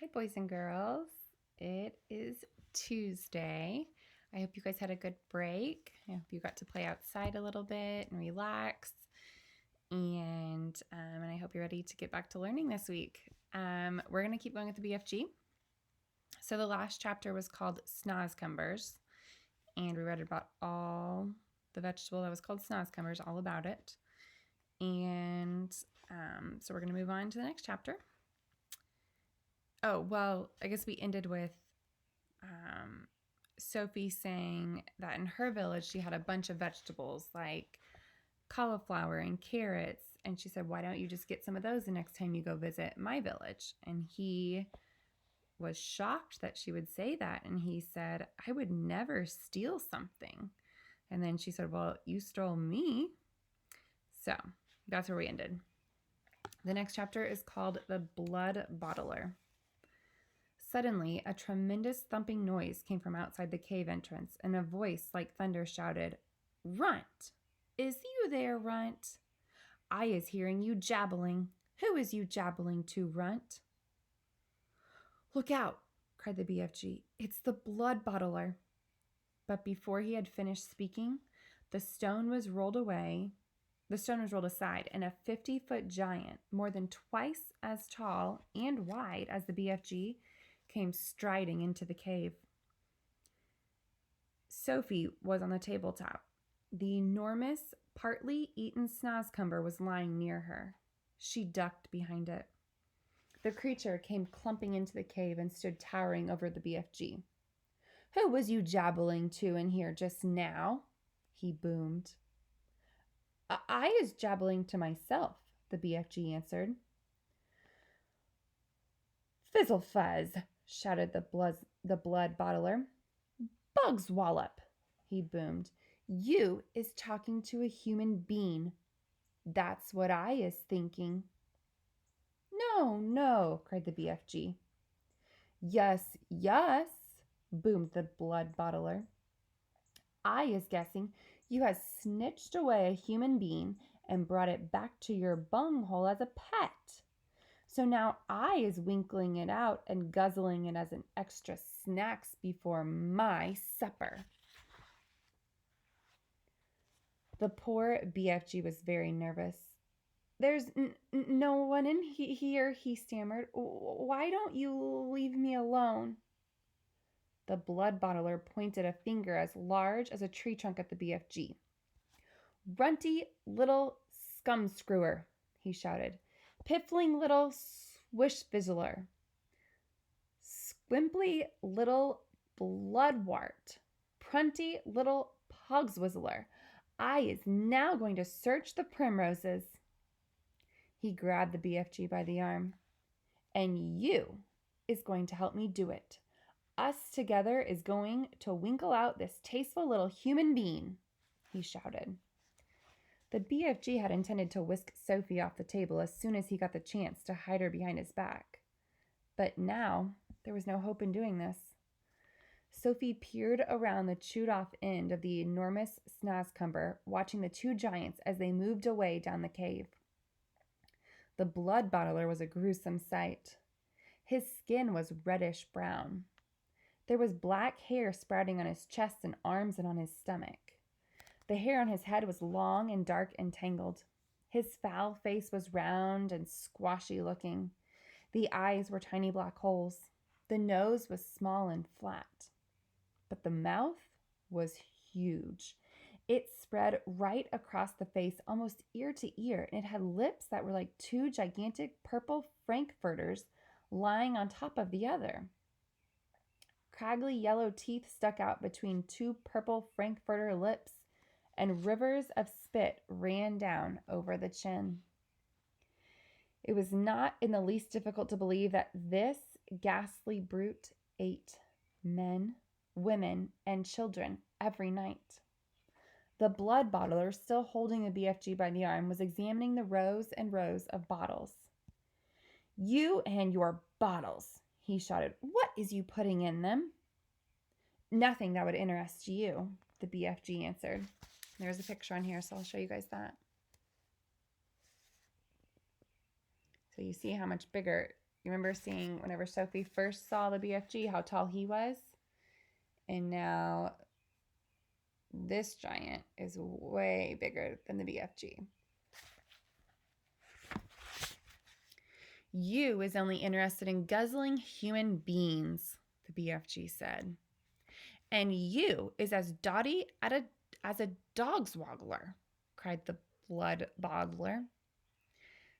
Hi, boys and girls. It is Tuesday. I hope you guys had a good break. I hope you got to play outside a little bit and relax. And I hope you're ready to get back to learning this week. We're going to keep going with the BFG. So the last chapter was called Snozcumbers, and we read about all the vegetable that was called snozcumbers, all about it. And so we're going to move on to the next chapter. Oh, well, I guess we ended with Sophie saying that in her village she had a bunch of vegetables like cauliflower and carrots. And she said, why don't you just get some of those the next time you go visit my village? And he was shocked that she would say that. And he said, I would never steal something. And then she said, well, you stole me. So that's where we ended. The next chapter is called The Blood Bottler. Suddenly, a tremendous thumping noise came from outside the cave entrance, and a voice like thunder shouted, Runt! Is you there, Runt? I is hearing you jabbling. Who is you jabbling to, Runt? Look out, cried the BFG. It's the blood bottler. But before he had finished speaking, the stone was rolled aside, and a 50-foot giant, more than twice as tall and wide as the BFG, came striding into the cave. Sophie was on the tabletop. The enormous, partly eaten snozcumber was lying near her. She ducked behind it. The creature came clumping into the cave and stood towering over the BFG. Who was you jabbling to in here just now? He boomed. I is jabbling to myself, the BFG answered. Fizzle fuzz, shouted the blood bottler. Bugs wallop, he boomed. You is talking to a human being. That's what I is thinking. No, no, cried the BFG. Yes, yes, boomed the blood bottler. I is guessing you has snitched away a human being and brought it back to your bunghole as a pet. So now I is winkling it out and guzzling it as an extra snacks before my supper. The poor BFG was very nervous. There's no one in here, he stammered. Why don't you leave me alone? The blood bottler pointed a finger as large as a tree trunk at the BFG. Runty little scumscrewer, he shouted. Piffling little swishfizzler. Squimply little bloodwart. Prunty little pogswizzler. I is now going to search the primroses. He grabbed the BFG by the arm. And you is going to help me do it. Us together is going to winkle out this tasteful little human being, he shouted. The BFG had intended to whisk Sophie off the table as soon as he got the chance to hide her behind his back. But now there was no hope in doing this. Sophie peered around the chewed-off end of the enormous snozcumber, watching the two giants as they moved away down the cave. The blood bottler was a gruesome sight. His skin was reddish-brown. There was black hair sprouting on his chest and arms and on his stomach. The hair on his head was long and dark and tangled. His foul face was round and squashy looking. The eyes were tiny black holes. The nose was small and flat. But the mouth was huge. It spread right across the face, almost ear to ear, and it had lips that were like two gigantic purple frankfurters lying on top of the other. Craggly yellow teeth stuck out between two purple frankfurter lips, and rivers of spit ran down over the chin. It was not in the least difficult to believe that this ghastly brute ate men, women, and children every night. The blood bottler, still holding the BFG by the arm, was examining the rows and rows of bottles. You and your bottles, he shouted. What is you putting in them? Nothing that would interest you, the BFG answered. There's a picture on here, so I'll show you guys that. So you see how much bigger You remember seeing whenever Sophie first saw the BFG, how tall he was? And now this giant is way bigger than the BFG. You is only interested in guzzling human beings, the BFG said. And you is as dotty as a dog's waggler, cried the blood bottler.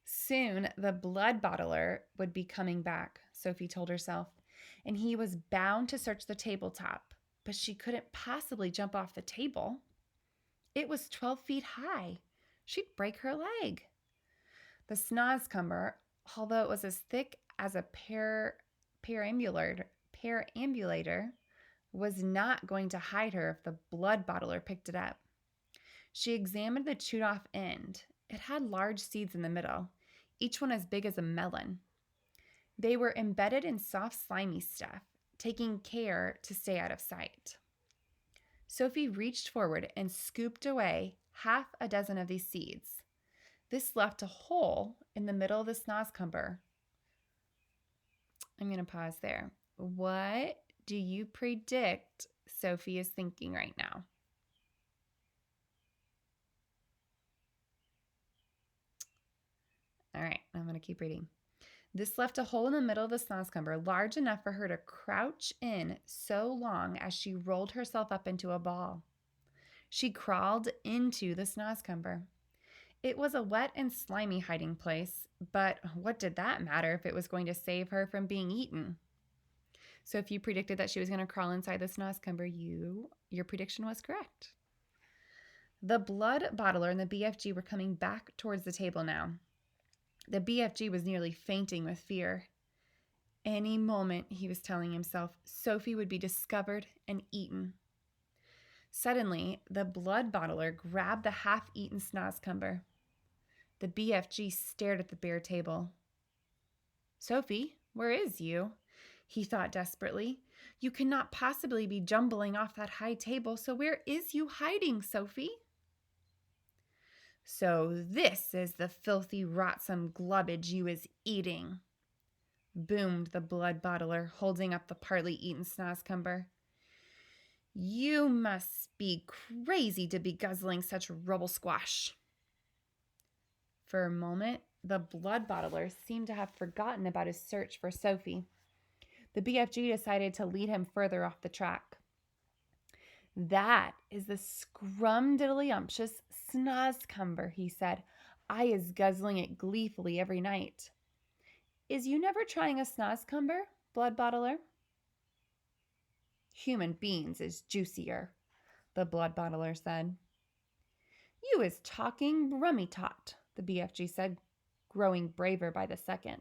Soon the blood bottler would be coming back, Sophie told herself, and he was bound to search the tabletop, but she couldn't possibly jump off the table. It was 12 feet high. She'd break her leg. The snozzcumber, although it was as thick as a perambulator, was not going to hide her if the blood bottler picked it up. She examined the chewed-off end. It had large seeds in the middle, each one as big as a melon. They were embedded in soft, slimy stuff, taking care to stay out of sight. Sophie reached forward and scooped away half a dozen of these seeds. This left a hole in the middle of the snozzcumber. I'm going to pause there. What do you predict Sophie is thinking right now? All right, I'm going to keep reading. This left a hole in the middle of the snozzcumber, large enough for her to crouch in so long as she rolled herself up into a ball. She crawled into the snozzcumber. It was a wet and slimy hiding place, but what did that matter if it was going to save her from being eaten? So if you predicted that she was going to crawl inside the snozzcumber, your prediction was correct. The blood bottler and the BFG were coming back towards the table now. The BFG was nearly fainting with fear. Any moment, he was telling himself, Sophie would be discovered and eaten. Suddenly, the blood bottler grabbed the half-eaten snozzcumber. The BFG stared at the bare table. Sophie, where is you? He thought desperately. You cannot possibly be jumbling off that high table, so where is you hiding, Sophie? So this is the filthy, rotsome glubbage you is eating, boomed the blood bottler, holding up the partly eaten snozzcumber. You must be crazy to be guzzling such rubble squash. For a moment, the blood bottler seemed to have forgotten about his search for Sophie. The BFG decided to lead him further off the track. That is the scrumdiddlyumptious snozzcumber, he said. I is guzzling it gleefully every night. Is you never trying a snozzcumber, blood bottler? Human beings is juicier, the blood bottler said. You is talking brummy-tot, the BFG said, growing braver by the second.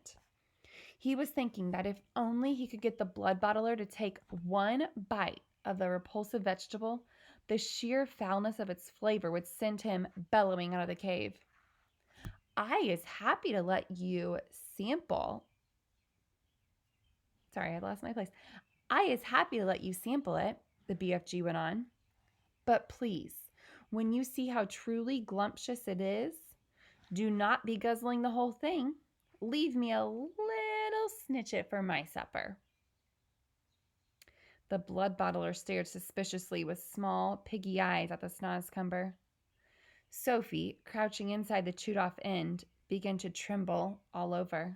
He was thinking that if only he could get the blood bottler to take one bite of the repulsive vegetable, the sheer foulness of its flavor would send him bellowing out of the cave. I is happy to let you sample. Sorry, I lost my place. I is happy to let you sample it, the BFG went on. But please, when you see how truly glumptious it is, do not be guzzling the whole thing. Leave me a little snitchit for my supper. The blood bottler stared suspiciously with small, piggy eyes at the snozzcumber. Sophie, crouching inside the chewed-off end, began to tremble all over.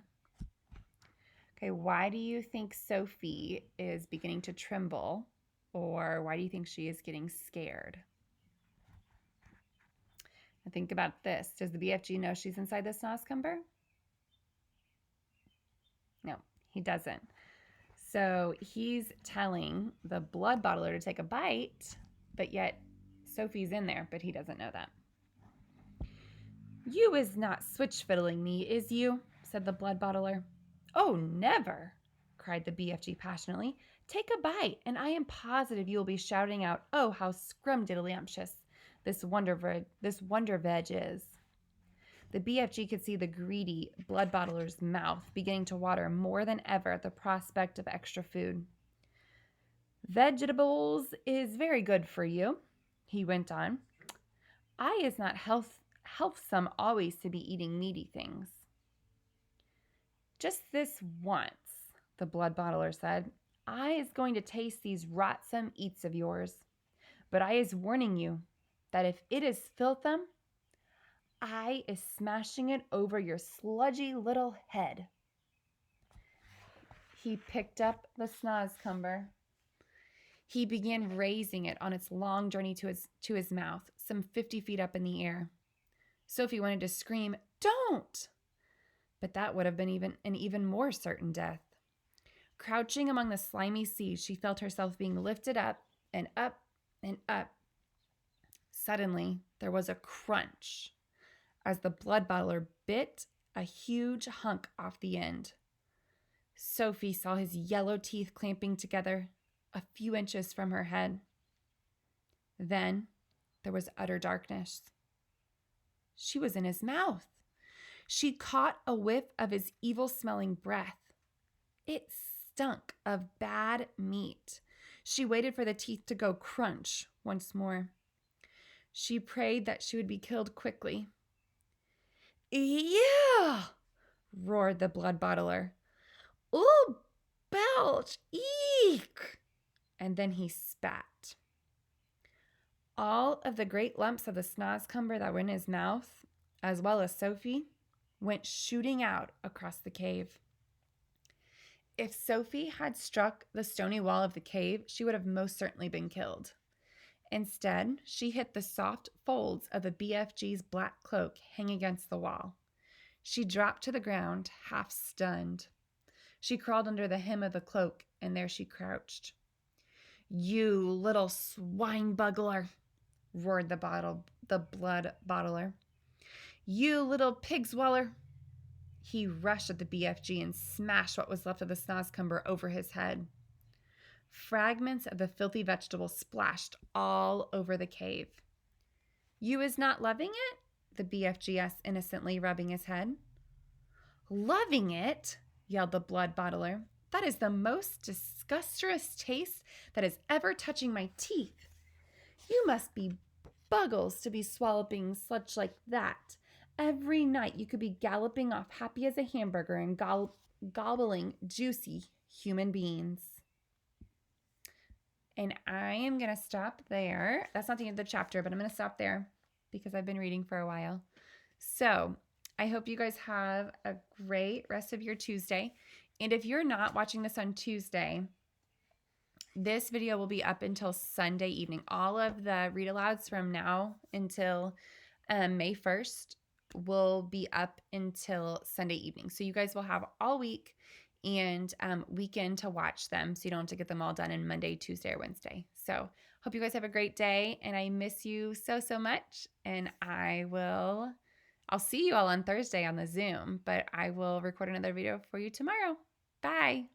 Okay, why do you think Sophie is beginning to tremble? Or why do you think she is getting scared? And think about this. Does the BFG know she's inside the snozzcumber? No, he doesn't. So he's telling the blood bottler to take a bite, but yet Sophie's in there, but he doesn't know that. You is not switch fiddling me, is you? Said the blood bottler. Oh, never, cried the BFG passionately. Take a bite, and I am positive you will be shouting out, oh, how scrumdiddlyumptious this wonder veg is. The BFG could see the greedy blood bottler's mouth beginning to water more than ever at the prospect of extra food. Vegetables is very good for you, he went on. I is not healthsome always to be eating meaty things. Just this once, the blood bottler said, I is going to taste these rotsome eats of yours. But I is warning you that if it is filthum, I is smashing it over your sludgy little head. He picked up the Snozcumber. He began raising it on its long journey to his mouth, some 50 feet up in the air. Sophie wanted to scream, "Don't!" But that would have been an even more certain death. Crouching among the slimy seeds, she felt herself being lifted up and up and up. Suddenly, there was a crunch as the blood bottler bit a huge hunk off the end. Sophie saw his yellow teeth clamping together a few inches from her head. Then there was utter darkness. She was in his mouth. She caught a whiff of his evil-smelling breath. It stunk of bad meat. She waited for the teeth to go crunch once more. She prayed that she would be killed quickly. "Yeah!" roared the blood bottler. "Ooh, belch! Eek!" And then he spat. All of the great lumps of the Snozcumber that were in his mouth, as well as Sophie, went shooting out across the cave. If Sophie had struck the stony wall of the cave, she would have most certainly been killed. Instead, she hit the soft folds of the BFG's black cloak hanging against the wall. She dropped to the ground, half stunned. She crawled under the hem of the cloak, and there she crouched. "You little swine bugler," roared the blood bottler. "You little pig swaller." He rushed at the BFG and smashed what was left of the Snozcumber over his head. Fragments of the filthy vegetable splashed all over the cave. "You is not loving it?" the BFG asked innocently, rubbing his head. "Loving it?" yelled the blood bottler. "That is the most disgustorous taste that is ever touching my teeth. You must be buggles to be swallowing sludge like that. Every night you could be galloping off happy as a hamburger and gobbling juicy human beings." And I am going to stop there. That's not the end of the chapter, but I'm going to stop there because I've been reading for a while. So I hope you guys have a great rest of your Tuesday. And if you're not watching this on Tuesday, this video will be up until Sunday evening. All of the read alouds from now until May 1st will be up until Sunday evening. So you guys will have all week and weekend to watch them, so you don't have to get them all done in Monday, Tuesday, or Wednesday. So hope you guys have a great day, and I miss you so much. And I'll see you all on Thursday on the Zoom, but I will record another video for you tomorrow. Bye.